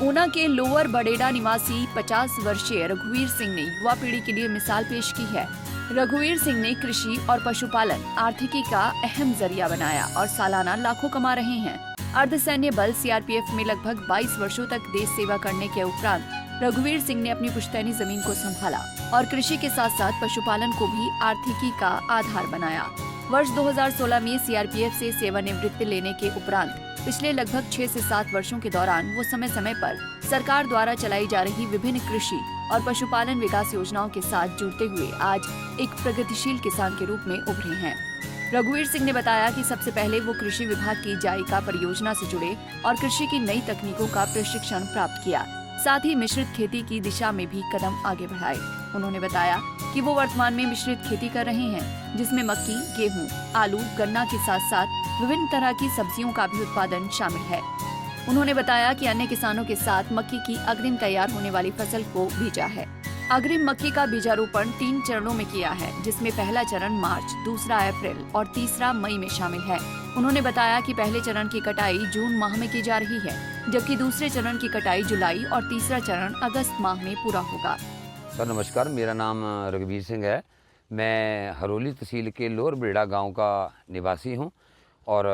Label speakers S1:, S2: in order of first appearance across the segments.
S1: ऊना के लोअर बडेड़ा निवासी 50 वर्षीय रघुवीर सिंह ने युवा पीढ़ी के लिए मिसाल पेश की है। रघुवीर सिंह ने कृषि और पशुपालन आर्थिकी का अहम जरिया बनाया और सालाना लाखों कमा रहे हैं। अर्धसैन्य बल सीआरपीएफ में लगभग 22 वर्षों तक देश सेवा करने के उपरांत रघुवीर सिंह ने अपनी पुश्तैनी जमीन को संभाला और कृषि के साथ साथ पशुपालन को भी आर्थिकी का आधार बनाया। वर्ष 2016 में सीआरपीएफ से सेवानिवृत्ति लेने के उपरांत पिछले लगभग 6 से 7 वर्षों के दौरान वो समय समय पर सरकार द्वारा चलाई जा रही विभिन्न कृषि और पशुपालन विकास योजनाओं के साथ जुड़ते हुए आज एक प्रगतिशील किसान के रूप में उभरे हैं। रघुवीर सिंह ने बताया कि सबसे पहले वो कृषि विभाग की जायका परियोजना से जुड़े और कृषि की नई तकनीकों का प्रशिक्षण प्राप्त किया, साथ ही मिश्रित खेती की दिशा में भी कदम आगे बढ़ाए। उन्होंने बताया कि वो वर्तमान में मिश्रित खेती कर रहे हैं, जिसमें मक्की, गेहूं, आलू, गन्ना के साथ साथ विभिन्न तरह की सब्जियों का भी उत्पादन शामिल है। उन्होंने बताया कि अन्य किसानों के साथ मक्की की अग्रिम तैयार होने वाली फसल को बीजा है। अग्रिम मक्की का बीजारोपण 3 चरणों में किया है, जिसमें पहला चरण मार्च, दूसरा अप्रैल और तीसरा मई में शामिल है। उन्होंने बताया कि पहले चरण की कटाई जून माह में की जा रही है, जबकि दूसरे चरण की कटाई जुलाई और तीसरा चरण अगस्त माह में पूरा होगा।
S2: सर नमस्कार, मेरा नाम रघुवीर सिंह है। मैं हरोली तहसील के लोअर बडेड़ा गांव का निवासी हूं और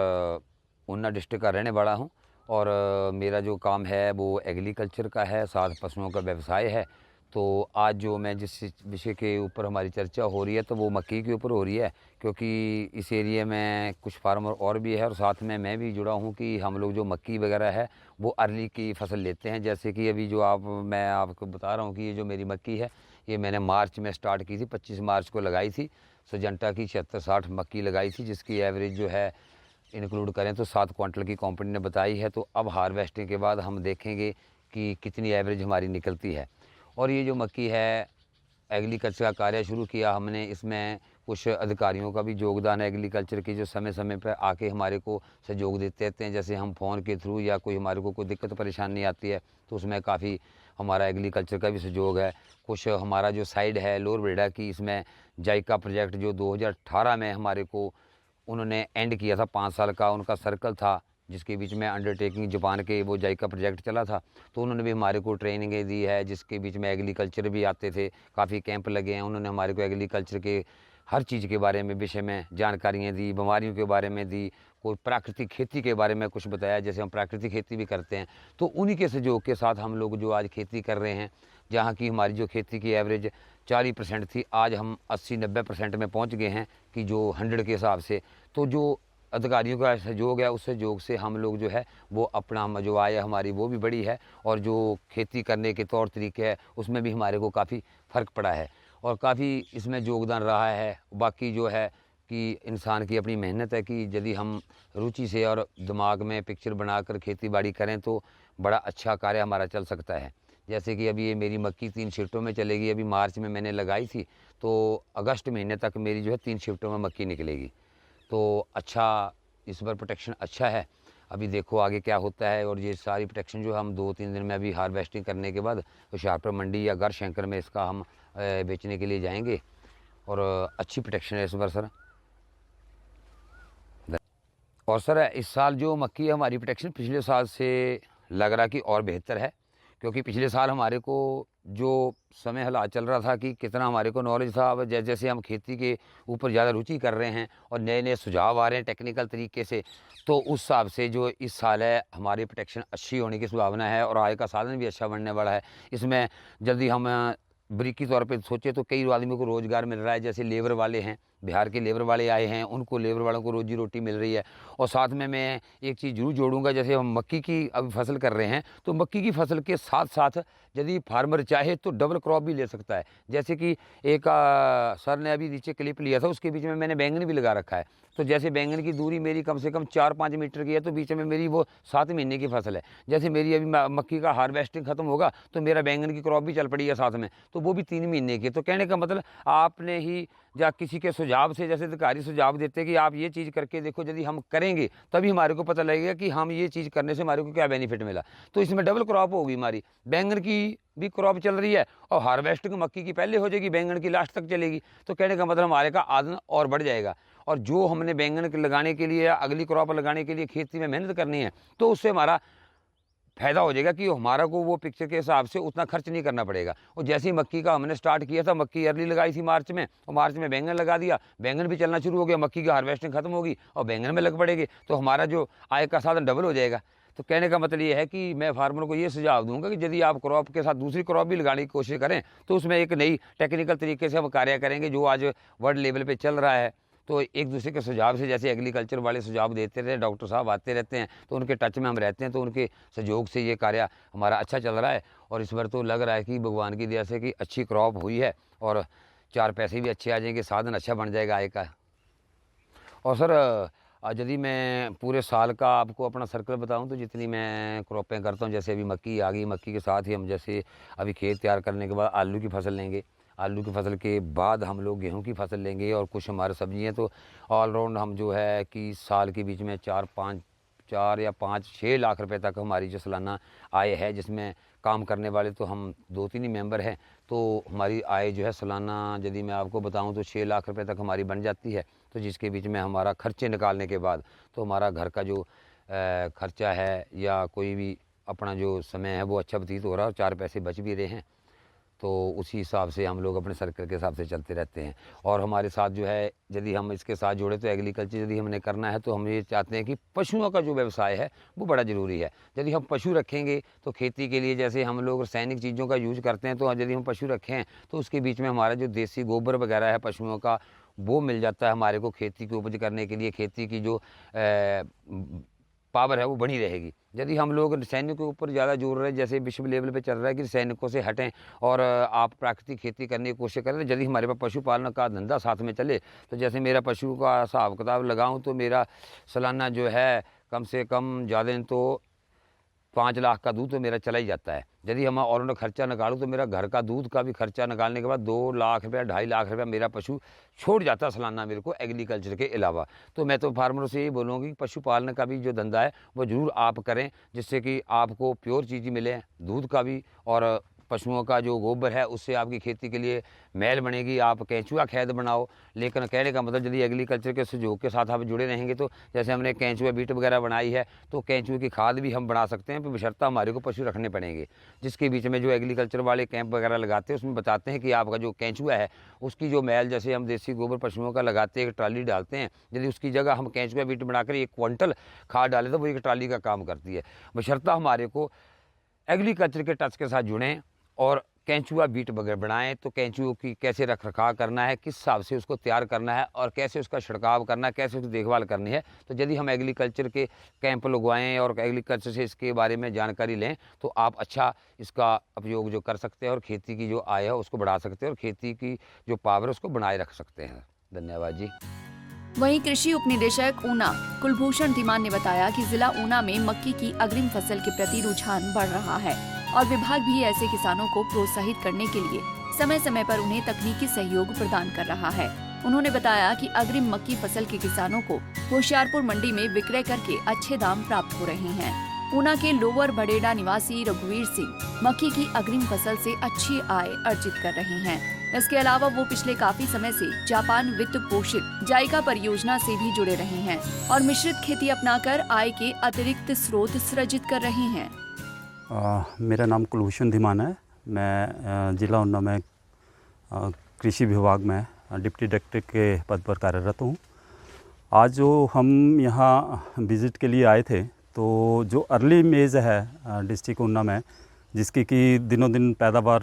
S2: ऊना डिस्ट्रिक्ट का रहने वाला हूं और मेरा जो काम है वो एग्रीकल्चर का है, साथ पशुओं का व्यवसाय है। तो आज जो मैं जिस विषय के ऊपर हमारी चर्चा हो रही है तो वो मक्की के ऊपर हो रही है, क्योंकि इस एरिया में कुछ फार्मर और भी है और साथ में मैं भी जुड़ा हूँ कि हम लोग जो मक्की वगैरह है वो अर्ली की फसल लेते हैं। जैसे कि अभी जो मैं आपको बता रहा हूँ कि ये जो मेरी मक्की है ये मैंने मार्च में स्टार्ट की थी, 25 मार्च को लगाई थी। सुजंटा की 76-60 मक्की लगाई थी, जिसकी एवरेज जो है इंक्लूड करें तो 7 क्विंटल की कंपनी ने बताई है। तो अब हार्वेस्टिंग के बाद हम देखेंगे कि कितनी एवरेज हमारी निकलती है। और ये जो मक्की है एग्रीकल्चर का कार्य शुरू किया हमने, इसमें कुछ अधिकारियों का भी योगदान है एग्रीकल्चर की, जो समय समय पर आके हमारे को सहयोग देते रहते हैं। जैसे हम फ़ोन के थ्रू या कोई हमारे को कोई दिक्कत परेशानी आती है तो उसमें काफ़ी हमारा एग्रीकल्चर का भी सहयोग है। कुछ हमारा जो साइड है लोअर बडेड़ा की, इसमें जायका प्रोजेक्ट जो 2018 में हमारे को उन्होंने एंड किया था, 5 साल का उनका सर्कल था, जिसके बीच में अंडरटेकिंग जापान के वो जायका प्रोजेक्ट चला था। तो उन्होंने भी हमारे को ट्रेनिंगें दी है, जिसके बीच में एग्रीकल्चर भी आते थे, काफ़ी कैंप लगे हैं। उन्होंने हमारे को एग्रीकल्चर के हर चीज़ के बारे में विषय में जानकारियाँ दी, बीमारियों के बारे में दी, कोई प्राकृतिक खेती के बारे में कुछ बताया, जैसे हम प्राकृतिक खेती भी करते हैं। तो उन्हीं के सहयोग के साथ हम लोग जो आज खेती कर रहे हैं, जहाँ की हमारी जो खेती की एवरेज 40% थी, आज हम 80-90% में पहुँच गए हैं कि जो 100 के हिसाब से। तो जो अधिकारियों का सहयोग है, उस सहयोग से हम लोग जो है वो अपना जो आय हमारी वो भी बढ़ी है और जो खेती करने के तौर तरीके हैं उसमें भी हमारे को काफ़ी फ़र्क पड़ा है और काफ़ी इसमें योगदान रहा है। बाकी जो है कि इंसान की अपनी मेहनत है कि यदि हम रुचि से और दिमाग में पिक्चर बनाकर खेती बाड़ी करें तो बड़ा अच्छा कार्य हमारा चल सकता है। जैसे कि अभी ये मेरी मक्की 3 शिफ्टों में चलेगी। अभी मार्च में मैंने लगाई थी, तो अगस्त महीने तक मेरी जो है 3 शिफ्टों में मक्की निकलेगी। तो अच्छा, इस बार प्रोटेक्शन अच्छा है। अभी देखो आगे क्या होता है। और ये सारी प्रोटेक्शन जो हम 2-3 दिन में अभी हार्वेस्टिंग करने के बाद होशियारपुर मंडी या गढ़शंकर में इसका हम बेचने के लिए जाएंगे और अच्छी प्रोटेक्शन है इस बार सर। और सर इस साल जो मक्की है हमारी प्रोटेक्शन पिछले साल से लग रहा कि और बेहतर है, क्योंकि पिछले साल हमारे को जो समय हालात चल रहा था कि कितना हमारे को नॉलेज था। अब जैसे जैसे हम खेती के ऊपर ज़्यादा रुचि कर रहे हैं और नए नए सुझाव आ रहे हैं टेक्निकल तरीके से, तो उस हिसाब से जो इस साल है हमारी प्रोटेक्शन अच्छी होने की संभावना है और आय का साधन भी अच्छा बनने वाला है। इसमें जल्दी हम बारीकी तौर पे सोचे तो कई आदमियों को रोज़गार मिल रहा है। जैसे लेबर वाले हैं, बिहार के लेबर वाले आए हैं, उनको लेबर वालों को रोजी रोटी मिल रही है। और साथ में मैं एक चीज़ जरूर जोड़ूंगा, जैसे हम मक्की की अभी फसल कर रहे हैं तो मक्की की फसल के साथ साथ यदि फार्मर चाहे तो डबल क्रॉप भी ले सकता है। जैसे कि एक सर ने अभी नीचे क्लिप लिया था, उसके बीच में मैंने बैंगन भी लगा रखा है। तो जैसे बैंगन की दूरी मेरी कम से कम 4-5 मीटर की है, तो बीच में मेरी वो 7 महीने की फसल है। जैसे मेरी अभी मक्की का हार्वेस्टिंग खत्म होगा तो मेरा बैंगन की क्रॉप भी चल पड़ी है साथ में, तो वो भी 3 महीने की। तो कहने का मतलब आपने ही या किसी के सुझाव से, जैसे अधिकारी सुझाव देते कि आप ये चीज़ करके देखो, यदि हम करेंगे तभी हमारे को पता लगेगा कि हम ये चीज़ करने से हमारे को क्या बेनिफिट मिला। तो इसमें डबल क्रॉप होगी, हमारी बैंगन की भी क्रॉप चल रही है और हार्वेस्टिंग मक्की की पहले हो जाएगी, बैंगन की लास्ट तक चलेगी। तो कहने का मतलब हमारे का आदन और बढ़ जाएगा। और जो हमने बैंगन लगाने के लिए या अगली क्रॉप लगाने के लिए खेती में मेहनत करनी है, तो उससे हमारा फ़ायदा हो जाएगा कि हमारा को वो पिक्चर के हिसाब से उतना खर्च नहीं करना पड़ेगा। और जैसे ही मक्की का हमने स्टार्ट किया था, मक्की अर्ली लगाई थी मार्च में, और मार्च में बैंगन लगा दिया, बैंगन भी चलना शुरू हो गया, मक्की की हार्वेस्टिंग खत्म होगी और बैंगन में लग पड़ेंगे, तो हमारा जो आय का साधन डबल हो जाएगा। तो कहने का मतलब ये है कि मैं फार्मर को ये सुझाव दूंगा कि यदि आप क्रॉप के साथ दूसरी क्रॉप भी लगाने की कोशिश करें तो उसमें एक नई टेक्निकल तरीके से हम कार्य करेंगे जो आज वर्ल्ड लेवल पे चल रहा है। तो एक दूसरे के सुझाव से, जैसे एग्रीकल्चर वाले सुझाव देते रहे, डॉक्टर साहब आते रहते हैं, तो उनके टच में हम रहते हैं, तो उनके सहयोग से ये कार्य हमारा अच्छा चल रहा है। और इस बार तो लग रहा है कि भगवान की दया से कि अच्छी क्रॉप हुई है और 4 पैसे भी अच्छे आ जाएंगे, साधन अच्छा बन जाएगा आय का। और सर यदि मैं पूरे साल का आपको अपना सर्कल बताऊं तो जितनी मैं क्रॉपें करता हूं, जैसे अभी मक्की आ गई, मक्की के साथ ही हम जैसे अभी खेत तैयार करने के बाद आलू की फसल लेंगे, आलू की फसल के बाद हम लोग गेहूं की फसल लेंगे और कुछ हमारे सब्जियां, तो ऑलराउंड हम जो है कि साल के बीच में 4 या 5-6 लाख रुपए तक हमारी जो सालाना आय है, जिसमें काम करने वाले तो हम 2-3 ही मेंबर हैं, तो हमारी आय जो है सालाना यदि मैं आपको बताऊं तो 6 लाख रुपए तक हमारी बन जाती है। तो जिसके बीच में हमारा खर्चे निकालने के बाद तो हमारा घर का जो खर्चा है या कोई भी अपना जो समय है वो अच्छा व्यतीत हो रहा है और 4 पैसे बच भी रहे हैं। तो उसी हिसाब से हम लोग अपने सर्कल के हिसाब से चलते रहते हैं। और हमारे साथ जो है यदि हम इसके साथ जुड़े तो एग्रीकल्चर यदि हमने करना है तो हम ये चाहते हैं कि पशुओं का जो व्यवसाय है वो बड़ा ज़रूरी है। यदि हम पशु रखेंगे तो खेती के लिए जैसे हम लोग रासायनिक चीज़ों का यूज़ करते हैं, तो यदि हम पशु रखें तो उसके बीच में हमारा जो देसी गोबर वगैरह है पशुओं का वो मिल जाता है हमारे को खेती की उपज करने के लिए। खेती की जो पावर है वो बनी रहेगी। यदि हम लोग रासायनिक के ऊपर ज़्यादा जोर रहे हैं, जैसे विश्व लेवल पे चल रहा है कि रासायनिकों से हटें और आप प्राकृतिक खेती करने की कोशिश करें, तो यदि हमारे पास पशुपालन का धंधा साथ में चले, तो जैसे मेरा पशु का हिसाब किताब लगाऊं तो मेरा सालाना जो है कम से कम ज़्यादा नहीं तो 5 लाख का दूध तो मेरा चला ही जाता है। यदि हम और खर्चा निकालूँ तो मेरा घर का दूध का भी खर्चा निकालने के बाद 2 लाख रुपया 2.5 लाख रुपया मेरा पशु छोड़ जाता है सालाना मेरे को एग्रीकल्चर के अलावा। तो मैं तो फार्मरों से यही बोलूँगा कि पशुपालन का भी जो धंधा है वो ज़रूर आप करें, जिससे कि आपको प्योर चीज़ मिले, दूध का भी और पशुओं का जो गोबर है उससे आपकी खेती के लिए मैल बनेगी, आप केंचुआ खाद बनाओ। लेकिन कहने का मतलब यदि एग्रीकल्चर के सहयोग के साथ आप जुड़े रहेंगे तो जैसे हमने केंचुआ बीट वगैरह बनाई है तो केंचुए की खाद भी हम बना सकते हैं, बशर्ते हमारे को पशु रखने पड़ेंगे। जिसके बीच में जो एग्रीकल्चर वाले कैंप वगैरह लगाते हैं उसमें बताते हैं कि आपका जो केंचुआ है उसकी जो मैल, जैसे हम देसी गोबर पशुओं का लगाते हैं, एक ट्राली डालते हैं, यदि उसकी जगह हम केंचुआ बीट बनाकर 1 क्विंटल खाद डालें तो वो 1 ट्राली का काम करती है। बशर्ते हमारे को एग्रीकल्चर के टच के साथ जुड़ें और केंचुआ बीट वगैरह बनाएं। तो केंचुओं की कैसे रख रखाव करना है, किस हिसाब से उसको तैयार करना है और कैसे उसका छिड़काव करना है, कैसे उसकी देखभाल करनी है, तो यदि हम एग्रीकल्चर के कैंप लगवाएं और एग्रीकल्चर से इसके बारे में जानकारी लें तो आप अच्छा इसका उपयोग जो कर सकते हैं और खेती की जो आय है उसको बढ़ा सकते हैं और खेती की जो पावर है उसको बनाए रख सकते हैं। धन्यवाद जी।
S1: वहीं कृषि उपनिदेशक ऊना कुलभूषण धीमान ने बताया कि जिला ऊना में मक्की की अग्रिम फसल के प्रति रुझान बढ़ रहा है और विभाग भी ऐसे किसानों को प्रोत्साहित करने के लिए समय समय पर उन्हें तकनीकी सहयोग प्रदान कर रहा है। उन्होंने बताया कि अग्रिम मक्की फसल के किसानों को होशियारपुर मंडी में विक्रय करके अच्छे दाम प्राप्त हो रहे हैं। ऊना के लोअर बडेड़ा निवासी रघुवीर सिंह मक्की की अग्रिम फसल से अच्छी आय अर्जित कर रहे हैं। इसके अलावा वो पिछले काफी समय से जापान वित्त पोषित जाइका परियोजना से भी जुड़े रहे हैं और मिश्रित खेती अपनाकर आय के अतिरिक्त स्रोत सृजित कर रहे हैं।
S3: मेरा नाम कुलभूषण धीमान है। मैं जिला ऊना में कृषि विभाग में डिप्टी डायरेक्टर के पद पर कार्यरत हूँ। आज जो हम यहाँ विज़िट के लिए आए थे, तो जो अर्ली मेज़ है डिस्ट्रिक्ट ऊना में, जिसकी कि दिनों दिन पैदावार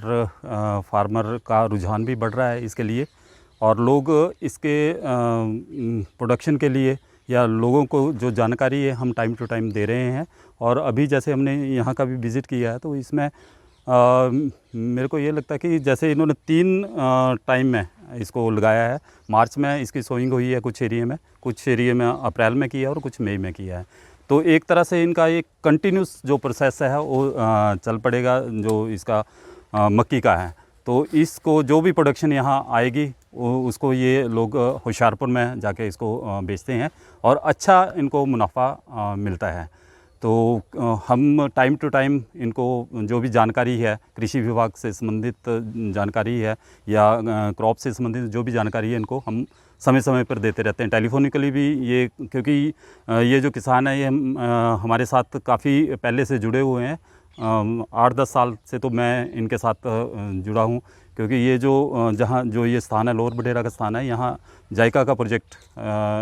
S3: फार्मर का रुझान भी बढ़ रहा है इसके लिए, और लोग इसके प्रोडक्शन के लिए या लोगों को जो जानकारी है हम टाइम टू टाइम दे रहे हैं। और अभी जैसे हमने यहाँ का भी विज़िट किया है तो इसमें मेरे को ये लगता है कि जैसे इन्होंने 3 टाइम में इसको लगाया है। मार्च में इसकी सोइंग हुई है कुछ एरिया में अप्रैल में किया और कुछ मई में किया है। तो एक तरह से इनका एक कंटिन्यूस जो प्रोसेस है वो चल पड़ेगा जो इसका मक्की का है। तो इसको जो भी प्रोडक्शन यहाँ आएगी उसको ये लोग होशियारपुर में जाके इसको बेचते हैं और अच्छा इनको मुनाफा मिलता है। तो हम टाइम टू टाइम इनको जो भी जानकारी है, कृषि विभाग से संबंधित जानकारी है या क्रॉप से संबंधित जो भी जानकारी है, इनको हम समय समय पर देते रहते हैं, टेलीफोनिकली भी ये, क्योंकि ये जो किसान है ये हमारे साथ काफ़ी पहले से जुड़े हुए हैं। 8-10 साल से तो मैं इनके साथ जुड़ा हूँ, क्योंकि ये जो जहाँ जो ये स्थान है, लोअर बडेरा का स्थान है, यहाँ जायका का प्रोजेक्ट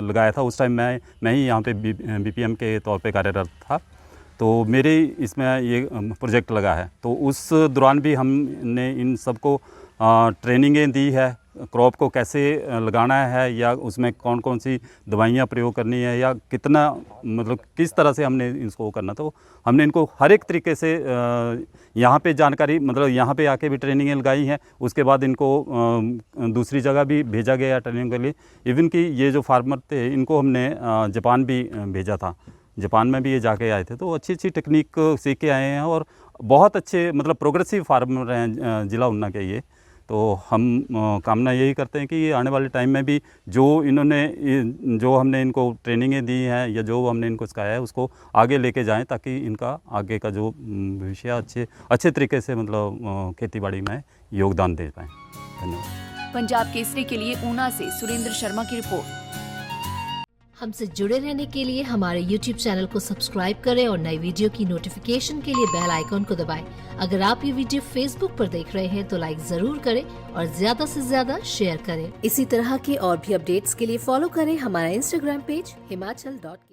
S3: लगाया था। उस टाइम मैं ही यहाँ पे BPM के तौर पे कार्यरत था, तो मेरे इसमें ये प्रोजेक्ट लगा है। तो उस दौरान भी हमने इन सबको ट्रेनिंगें दी है, क्रॉप को कैसे लगाना है या उसमें कौन कौन सी दवाइयाँ प्रयोग करनी है या कितना, मतलब किस तरह से हमने इसको करना। तो हमने इनको हर एक तरीके से यहाँ पे जानकारी, मतलब यहाँ पे आके भी ट्रेनिंगें लगाई हैं। उसके बाद इनको दूसरी जगह भी भेजा गया ट्रेनिंग के लिए। इवन कि ये जो फार्मर थे इनको हमने जापान भी भेजा था, जापान में भी ये जाके आए थे। तो अच्छी अच्छी टेक्निक सीख के आए हैं और बहुत अच्छे, मतलब प्रोग्रेसिव फार्मर हैं ज़िला उन्ना के ये। तो हम कामना यही करते हैं कि ये आने वाले टाइम में भी जो हमने इनको ट्रेनिंगें दी हैं या जो हमने इनको सिखाया है उसको आगे लेके जाएं, ताकि इनका आगे का जो भविष्य अच्छे तरीके से, मतलब खेतीबाड़ी में योगदान दे पाएँ। धन्यवाद।
S1: पंजाब केसरी के लिए ऊना से सुरेंद्र शर्मा की रिपोर्ट।
S4: हमसे जुड़े रहने के लिए हमारे YouTube चैनल को सब्सक्राइब करें और नई वीडियो की नोटिफिकेशन के लिए बेल आइकॉन को दबाएं। अगर आप ये वीडियो Facebook पर देख रहे हैं तो लाइक जरूर करें और ज्यादा से ज्यादा शेयर करें। इसी तरह के और भी अपडेट्स के लिए फॉलो करें हमारा Instagram पेज himachal.ke।